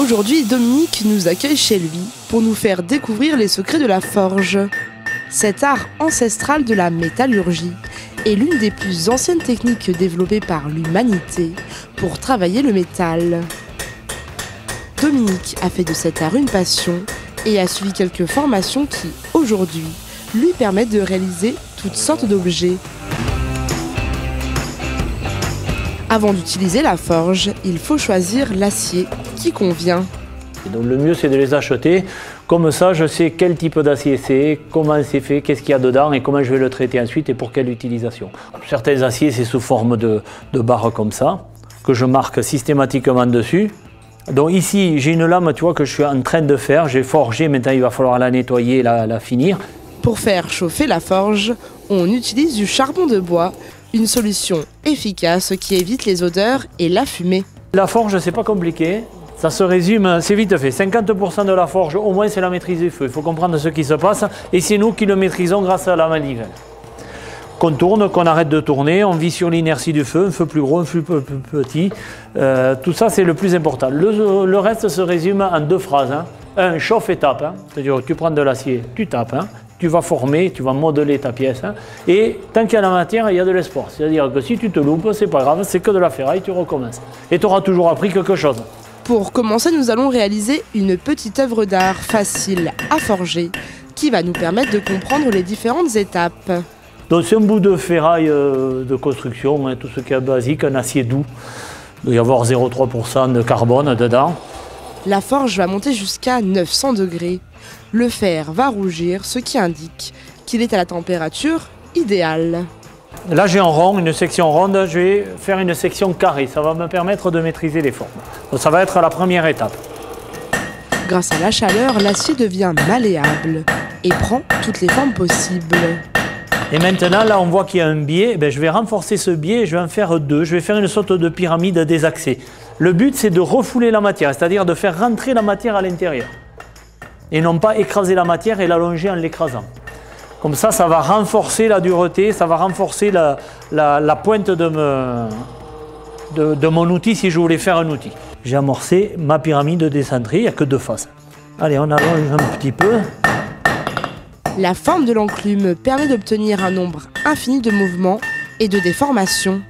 Aujourd'hui, Dominique nous accueille chez lui pour nous faire découvrir les secrets de la forge. Cet art ancestral de la métallurgie est l'une des plus anciennes techniques développées par l'humanité pour travailler le métal. Dominique a fait de cet art une passion et a suivi quelques formations qui, aujourd'hui, lui permettent de réaliser toutes sortes d'objets. Avant d'utiliser la forge, il faut choisir l'acier qui convient. Donc le mieux c'est de les acheter, comme ça je sais quel type d'acier c'est, comment c'est fait, qu'est-ce qu'il y a dedans et comment je vais le traiter ensuite et pour quelle utilisation. Certains aciers c'est sous forme de barres comme ça, que je marque systématiquement dessus. Donc ici j'ai une lame, tu vois, que je suis en train de faire, j'ai forgé, maintenant il va falloir la nettoyer et la finir. Pour faire chauffer la forge, on utilise du charbon de bois, une solution efficace qui évite les odeurs et la fumée. La forge c'est pas compliqué. Ça se résume, c'est vite fait. 50% de la forge, au moins, c'est la maîtrise du feu. Il faut comprendre ce qui se passe et c'est nous qui le maîtrisons grâce à la manivelle. Qu'on tourne, qu'on arrête de tourner, on vit sur l'inertie du feu, un feu plus gros, un feu plus petit. Tout ça, c'est le plus important. Le reste se résume en deux phrases. Un, chauffe et tape. C'est-à-dire, tu prends de l'acier, tu tapes. Tu vas former, tu vas modeler ta pièce. Et tant qu'il y a la matière, il y a de l'espoir. C'est-à-dire que si tu te loupes, c'est pas grave, c'est que de la ferraille, tu recommences. Et tu auras toujours appris quelque chose. Pour commencer, nous allons réaliser une petite œuvre d'art facile à forger qui va nous permettre de comprendre les différentes étapes. Donc c'est un bout de ferraille de construction, tout ce qui est basique, un acier doux. Il doit y avoir 0,3% de carbone dedans. La forge va monter jusqu'à 900 degrés. Le fer va rougir, ce qui indique qu'il est à la température idéale. Là j'ai un rond, une section ronde, je vais faire une section carrée, ça va me permettre de maîtriser les formes. Donc ça va être la première étape. Grâce à la chaleur, l'acier devient malléable et prend toutes les formes possibles. Et maintenant là on voit qu'il y a un biais, je vais renforcer ce biais et je vais en faire deux, je vais faire une sorte de pyramide désaxée. Le but c'est de refouler la matière, c'est-à-dire de faire rentrer la matière à l'intérieur. Et non pas écraser la matière et l'allonger en l'écrasant. Comme ça, ça va renforcer la dureté, ça va renforcer la pointe de mon outil si je voulais faire un outil. J'ai amorcé ma pyramide décentrée, il n'y a que deux faces. Allez, on allonge un petit peu. La forme de l'enclume permet d'obtenir un nombre infini de mouvements et de déformations.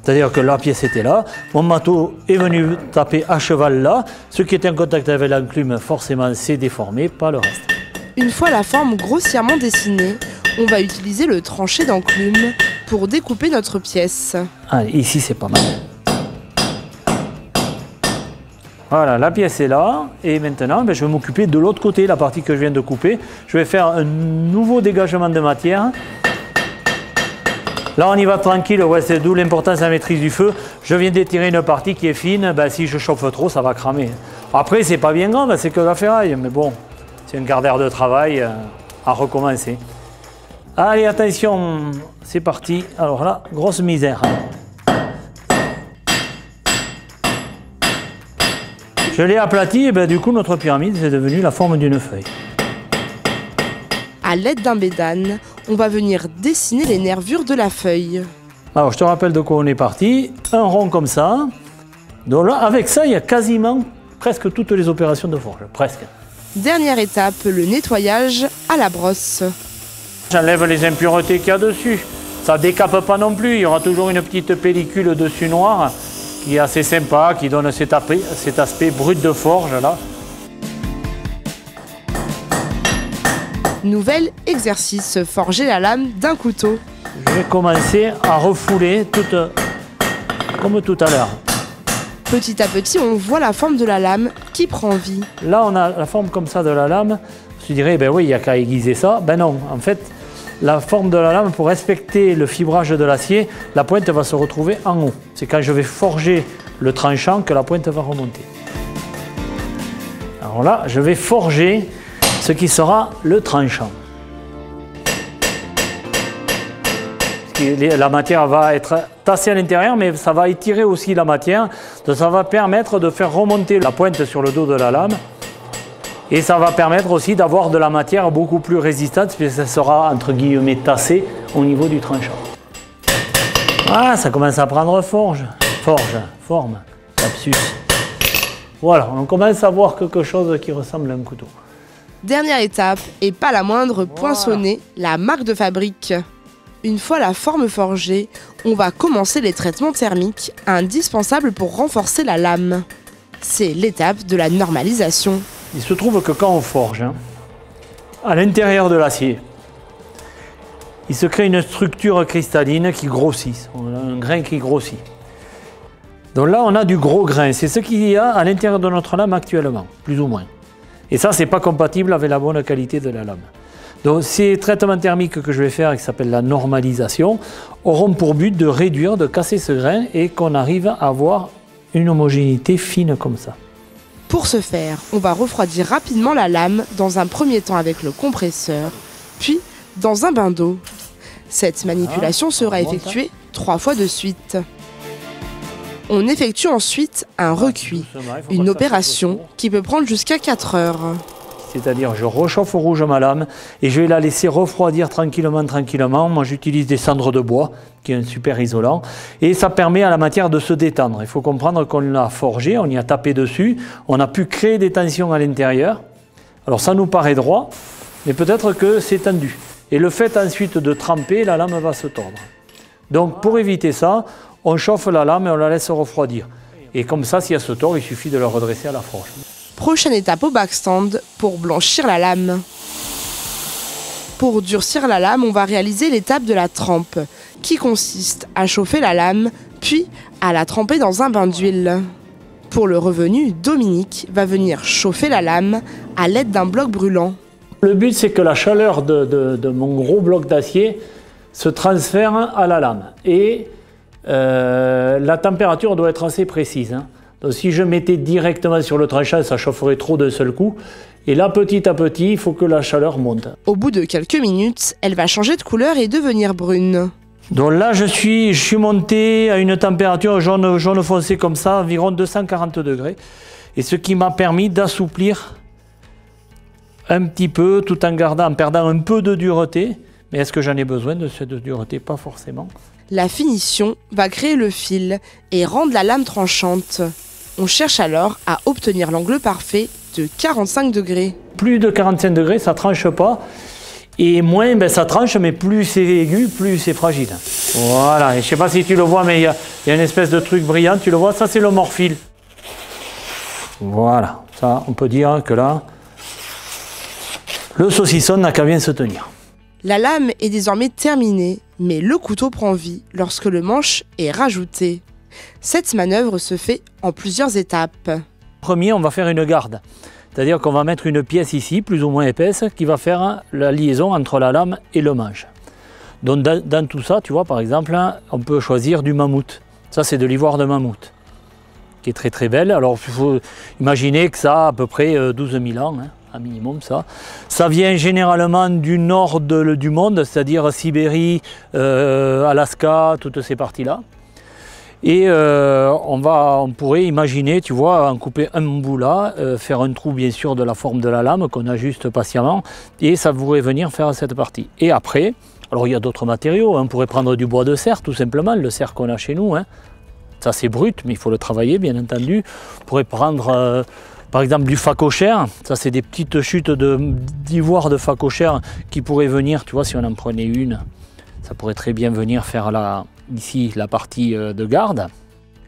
C'est-à-dire que la pièce était là, mon marteau est venu taper à cheval là, ce qui est en contact avec l'enclume, forcément, s'est déformé, pas le reste. Une fois la forme grossièrement dessinée, on va utiliser le tranché d'enclume pour découper notre pièce. Allez, ici c'est pas mal. Voilà, la pièce est là, et maintenant je vais m'occuper de l'autre côté, la partie que je viens de couper. Je vais faire un nouveau dégagement de matière. Là on y va tranquille, ouais, c'est d'où l'importance de la maîtrise du feu. Je viens d'étirer une partie qui est fine, si je chauffe trop ça va cramer. Après c'est pas bien grave, c'est que la ferraille, mais bon. C'est un quart d'heure de travail à recommencer. Allez, attention, c'est parti. Alors là, grosse misère. Je l'ai aplati et du coup, notre pyramide, c'est devenu la forme d'une feuille. À l'aide d'un bédane, on va venir dessiner les nervures de la feuille. Alors, je te rappelle de quoi on est parti. Un rond comme ça. Donc là, avec ça, il y a quasiment presque toutes les opérations de forge. Presque. Dernière étape, le nettoyage à la brosse. J'enlève les impuretés qu'il y a dessus. Ça décape pas non plus, il y aura toujours une petite pellicule dessus noire qui est assez sympa, qui donne cet aspect brut de forge là. Nouvel exercice, forger la lame d'un couteau. Je vais commencer à refouler comme tout à l'heure. Petit à petit, on voit la forme de la lame qui prend vie. Là, on a la forme comme ça de la lame. Je dirais, oui, il n'y a qu'à aiguiser ça. Non, en fait, la forme de la lame, pour respecter le fibrage de l'acier, la pointe va se retrouver en haut. C'est quand je vais forger le tranchant que la pointe va remonter. Alors là, je vais forger ce qui sera le tranchant. La matière va être tassée à l'intérieur, mais ça va étirer aussi la matière. Donc ça va permettre de faire remonter la pointe sur le dos de la lame. Et ça va permettre aussi d'avoir de la matière beaucoup plus résistante, puisque ça sera entre guillemets tassé au niveau du tranchant. Ah, ça commence à prendre forme. Lapsus. Voilà, on commence à voir quelque chose qui ressemble à un couteau. Dernière étape, et pas la moindre, poinçonner la marque de fabrique. Une fois la forme forgée, on va commencer les traitements thermiques indispensables pour renforcer la lame. C'est l'étape de la normalisation. Il se trouve que quand on forge, à l'intérieur de l'acier, il se crée une structure cristalline qui grossit, on a un grain qui grossit. Donc là, on a du gros grain, c'est ce qu'il y a à l'intérieur de notre lame actuellement, plus ou moins. Et ça, c'est pas compatible avec la bonne qualité de la lame. Donc ces traitements thermiques que je vais faire, qui s'appellent la normalisation, auront pour but de réduire, de casser ce grain et qu'on arrive à avoir une homogénéité fine comme ça. Pour ce faire, on va refroidir rapidement la lame dans un premier temps avec le compresseur, puis dans un bain d'eau. Cette manipulation sera effectuée 3 fois de suite. On effectue ensuite un recuit, une opération qui peut prendre jusqu'à 4 heures. C'est-à-dire je réchauffe au rouge ma lame et je vais la laisser refroidir tranquillement. Moi j'utilise des cendres de bois, qui est un super isolant, et ça permet à la matière de se détendre. Il faut comprendre qu'on l'a forgé, on y a tapé dessus, on a pu créer des tensions à l'intérieur. Alors ça nous paraît droit, mais peut-être que c'est tendu. Et le fait ensuite de tremper, la lame va se tordre. Donc pour éviter ça, on chauffe la lame et on la laisse refroidir. Et comme ça, si elle se tord, il suffit de la redresser à la forge. Prochaine étape au backstand, pour blanchir la lame. Pour durcir la lame, on va réaliser l'étape de la trempe, qui consiste à chauffer la lame, puis à la tremper dans un bain d'huile. Pour le revenu, Dominique va venir chauffer la lame à l'aide d'un bloc brûlant. Le but, c'est que la chaleur de mon gros bloc d'acier se transfère à la lame. Et la température doit être assez précise. Donc, si je mettais directement sur le tranchant, ça chaufferait trop d'un seul coup. Et là, petit à petit, il faut que la chaleur monte. Au bout de quelques minutes, elle va changer de couleur et devenir brune. Donc là, je suis monté à une température jaune foncé comme ça, environ 240 degrés. Et ce qui m'a permis d'assouplir un petit peu, tout en perdant un peu de dureté. Mais est-ce que j'en ai besoin de cette dureté? Pas forcément. La finition va créer le fil et rendre la lame tranchante. On cherche alors à obtenir l'angle parfait de 45 degrés. Plus de 45 degrés, ça ne tranche pas. Et moins, ça tranche, mais plus c'est aigu, plus c'est fragile. Voilà, et je ne sais pas si tu le vois, mais il y a une espèce de truc brillant, tu le vois, ça c'est le morphile. Voilà, ça on peut dire que là, le saucisson n'a qu'à bien se tenir. La lame est désormais terminée, mais le couteau prend vie lorsque le manche est rajouté. Cette manœuvre se fait en plusieurs étapes. Premier, on va faire une garde. C'est-à-dire qu'on va mettre une pièce ici, plus ou moins épaisse, qui va faire la liaison entre la lame et le manche. Donc dans tout ça, tu vois, par exemple, on peut choisir du mammouth. Ça, c'est de l'ivoire de mammouth, qui est très très belle. Alors, il faut imaginer que ça a à peu près 12 000 ans, un minimum ça. Ça vient généralement du nord du monde, c'est-à-dire Sibérie, Alaska, toutes ces parties-là. Et on pourrait imaginer, tu vois, en couper un bout là, faire un trou bien sûr de la forme de la lame qu'on ajuste patiemment, et ça pourrait venir faire cette partie. Et après, alors il y a d'autres matériaux, on pourrait prendre du bois de cerf tout simplement, le cerf qu'on a chez nous. Ça c'est brut, mais il faut le travailler bien entendu. On pourrait prendre par exemple du phacochère, ça c'est des petites chutes d'ivoire de phacochère qui pourraient venir, tu vois, si on en prenait une, ça pourrait très bien venir faire ici la partie de garde.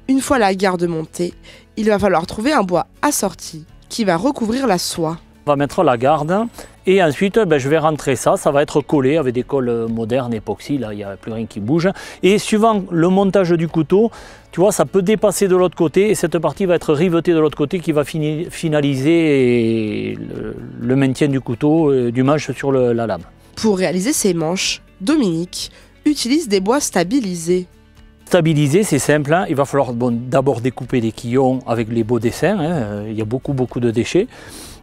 Une fois la garde montée, il va falloir trouver un bois assorti qui va recouvrir la soie. On va mettre la garde et ensuite je vais rentrer ça va être collé avec des colles modernes époxy, là il n'y a plus rien qui bouge. Et suivant le montage du couteau, tu vois, ça peut dépasser de l'autre côté et cette partie va être rivetée de l'autre côté qui va finaliser le maintien du couteau, du manche sur la lame. Pour réaliser ces manches, Dominique utilise des bois stabilisés. Stabiliser, c'est simple, il va falloir d'abord découper des quillons avec les beaux dessins, il y a beaucoup de déchets.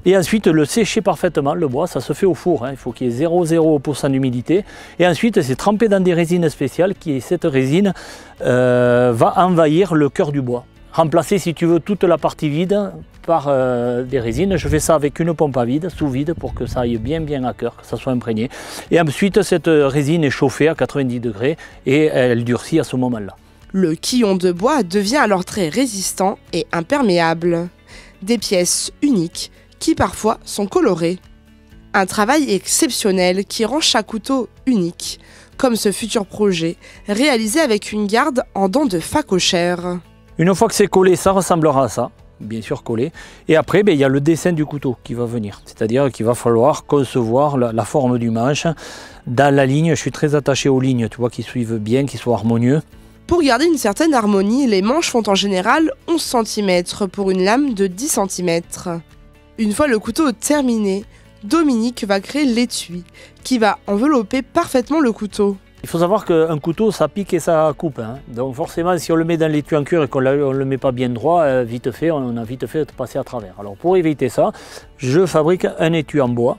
Et ensuite le sécher parfaitement, le bois, ça se fait au four, il faut qu'il y ait 0,0% d'humidité. Et ensuite c'est trempé dans des résines spéciales, cette résine va envahir le cœur du bois. Remplacer, si tu veux, toute la partie vide par des résines. Je fais ça avec une pompe à vide, sous vide, pour que ça aille bien à cœur, que ça soit imprégné. Et ensuite, cette résine est chauffée à 90 degrés et elle durcit à ce moment-là. Le quillon de bois devient alors très résistant et imperméable. Des pièces uniques qui parfois sont colorées. Un travail exceptionnel qui rend chaque couteau unique, comme ce futur projet réalisé avec une garde en dents de phacochère. Une fois que c'est collé, ça ressemblera à ça, bien sûr collé. Et après, il y a le dessin du couteau qui va venir. C'est-à-dire qu'il va falloir concevoir la forme du manche. Dans la ligne, je suis très attaché aux lignes, tu vois, qui suivent bien, qui soient harmonieux. Pour garder une certaine harmonie, les manches font en général 11 cm pour une lame de 10 cm. Une fois le couteau terminé, Dominique va créer l'étui qui va envelopper parfaitement le couteau. Il faut savoir qu'un couteau, ça pique et ça coupe. Hein. Donc forcément, si on le met dans l'étui en cuir et qu'on ne le met pas bien droit, vite fait, on a vite fait de passer à travers. Alors pour éviter ça, je fabrique un étui en bois,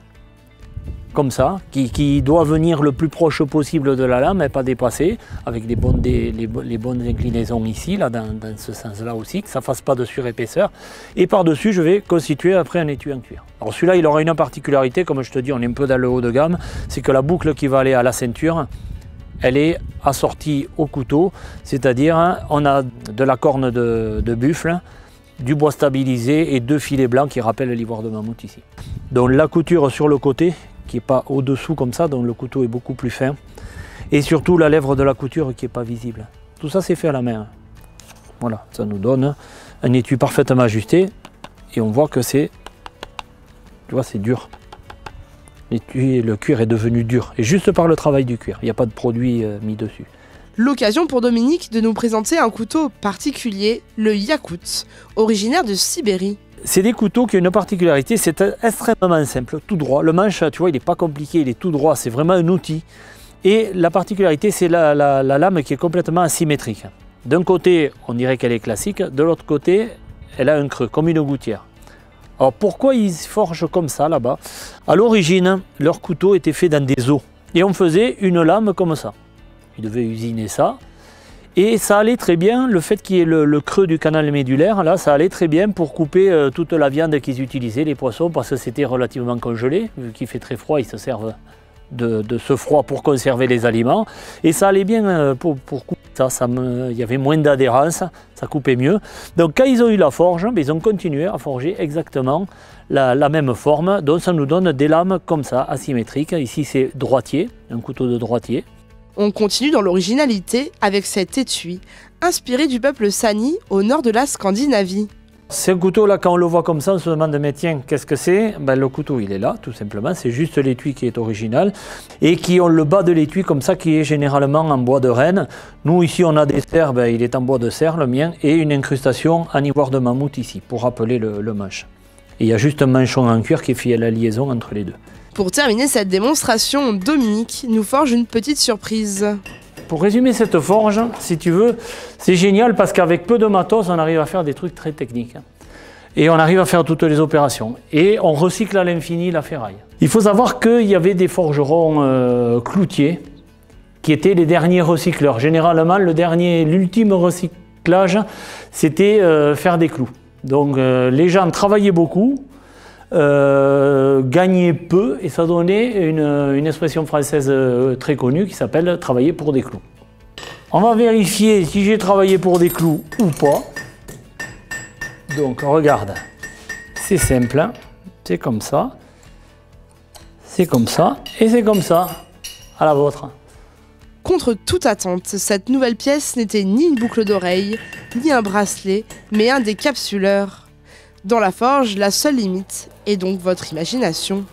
comme ça, qui doit venir le plus proche possible de la lame et pas dépasser, avec les bonnes inclinaisons ici, là, dans ce sens-là aussi, que ça ne fasse pas de surépaisseur. Et par-dessus, je vais constituer après un étui en cuir. Alors celui-là, il aura une particularité, comme je te dis, on est un peu dans le haut de gamme, c'est que la boucle qui va aller à la ceinture, elle est assortie au couteau, c'est-à-dire on a de la corne de buffle, du bois stabilisé et 2 filets blancs qui rappellent l'ivoire de mammouth ici. Donc la couture sur le côté, qui n'est pas au-dessous comme ça, donc le couteau est beaucoup plus fin. Et surtout la lèvre de la couture qui n'est pas visible. Tout ça c'est fait à la main. Voilà, ça nous donne un étui parfaitement ajusté. Et on voit que c'est, tu vois, c'est dur. L'étui, le cuir est devenu dur. Et juste par le travail du cuir, il n'y a pas de produit mis dessus. L'occasion pour Dominique de nous présenter un couteau particulier, le Yakout, originaire de Sibérie. C'est des couteaux qui ont une particularité, c'est extrêmement simple, tout droit. Le manche, tu vois, il n'est pas compliqué, il est tout droit, c'est vraiment un outil. Et la particularité, c'est la lame qui est complètement asymétrique. D'un côté, on dirait qu'elle est classique, de l'autre côté, elle a un creux, comme une gouttière. Alors pourquoi ils forgent comme ça là-bas? À l'origine, leur couteau était fait dans des os. Et on faisait une lame comme ça. Ils devaient usiner ça. Et ça allait très bien, le fait qu'il y ait le creux du canal médulaire, là, ça allait très bien pour couper toute la viande qu'ils utilisaient, les poissons, parce que c'était relativement congelé. Vu qu'il fait très froid, ils se servent de ce froid pour conserver les aliments. Et ça allait bien pour couper ça, il y avait moins d'adhérence, ça coupait mieux. Donc quand ils ont eu la forge, ils ont continué à forger exactement la même forme. Donc ça nous donne des lames comme ça, asymétriques. Ici c'est droitier, un couteau de droitier. On continue dans l'originalité avec cet étui, inspiré du peuple Sani au nord de la Scandinavie. C'est un couteau là, quand on le voit comme ça, on se demande, mais tiens, qu'est-ce que c'est? Ben, le couteau il est là, tout simplement, c'est juste l'étui qui est original et qui ont le bas de l'étui comme ça qui est généralement en bois de renne. Nous ici on a des serres, ben, il est en bois de serre le mien, et une incrustation en ivoire de mammouth ici pour rappeler le manche. Et il y a juste un manchon en cuir qui fait la liaison entre les deux. Pour terminer cette démonstration, Dominique nous forge une petite surprise. Pour résumer cette forge, si tu veux, c'est génial parce qu'avec peu de matos, on arrive à faire des trucs très techniques. Et on arrive à faire toutes les opérations. Et on recycle à l'infini la ferraille. Il faut savoir qu'il y avait des forgerons cloutiers qui étaient les derniers recycleurs. Généralement, l'ultime recyclage, c'était faire des clous. Donc les gens travaillaient beaucoup, gagnaient peu, et ça donnait une expression française très connue qui s'appelle « travailler pour des clous ». On va vérifier si j'ai travaillé pour des clous ou pas. Donc regarde, c'est simple, hein. C'est comme ça, et c'est comme ça, à la vôtre. Contre toute attente, cette nouvelle pièce n'était ni une boucle d'oreille, ni un bracelet, mais un décapsuleur. Dans la forge, la seule limite est donc votre imagination.